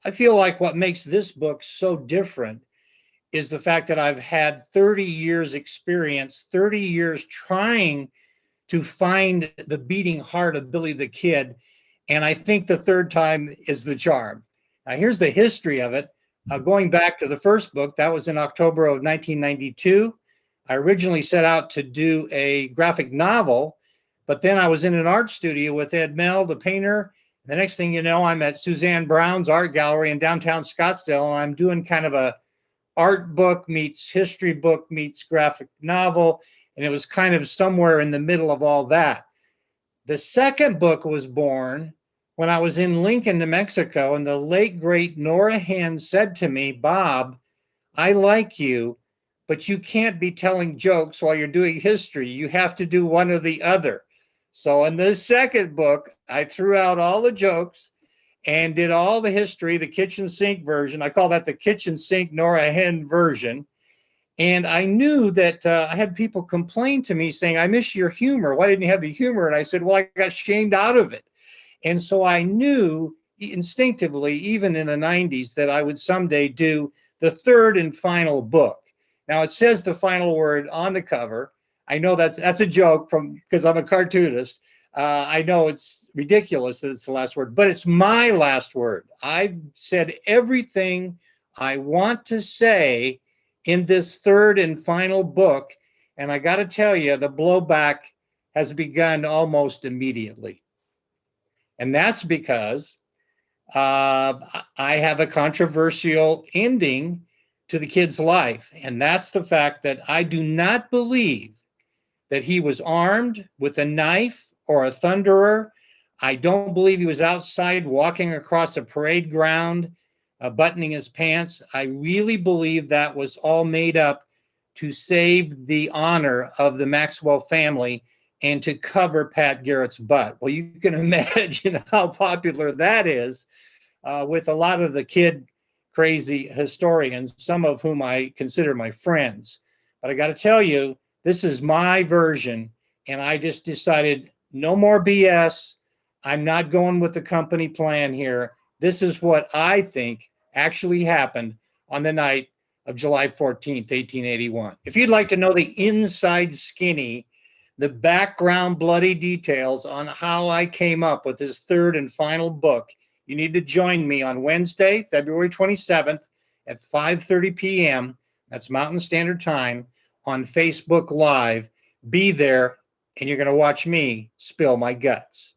I feel like what makes this book so different is the fact that I've had 30 years experience, 30 years trying to find the beating heart of Billy the Kid. And I think the third time is the charm. Now, here's the history of it. Going back to the first book, that was in October of 1992. I originally set out to do a graphic novel, but then I was in an art studio with Ed Mell, the painter. The next thing you know, I'm at Suzanne Brown's art gallery in downtown Scottsdale, and I'm doing kind of a art book meets history book meets graphic novel. And it was kind of somewhere in the middle of all that. The second book was born when I was in Lincoln, New Mexico, and the late, great Nora Hinn said to me, Bob, I like you, but you can't be telling jokes while you're doing history. You have to do one or the other. So in the second book, I threw out all the jokes and did all the history, the kitchen sink version. I call that the kitchen sink Nora Hinn version. And I knew that I had people complain to me saying, I miss your humor. Why didn't you have the humor? And I said, well, I got shamed out of it. And so I knew instinctively, even in the 90s, that I would someday do the third and final book. Now, it says the final word on the cover. I know that's a joke because I'm a cartoonist. I know it's ridiculous that it's the last word, but it's my last word. I've said everything I want to say in this third and final book. And I got to tell you, the blowback has begun almost immediately. And that's because I have a controversial ending to the kid's life. And that's the fact that I do not believe that he was armed with a knife or a thunderer. I don't believe he was outside walking across a parade ground buttoning his pants. I really believe that was all made up to save the honor of the Maxwell family and to cover Pat Garrett's butt. Well, you can imagine how popular that is with a lot of the kid crazy historians, some of whom I consider my friends. But I got to tell you, this is my version, and I just decided no more BS. I'm not going with the company plan here. This is what I think actually happened on the night of July 14th, 1881. If you'd like to know the inside skinny, the background bloody details on how I came up with this third and final book, you need to join me on Wednesday, February 27th at 5:30 p.m. That's Mountain Standard Time on Facebook Live. Be there, and you're going to watch me spill my guts.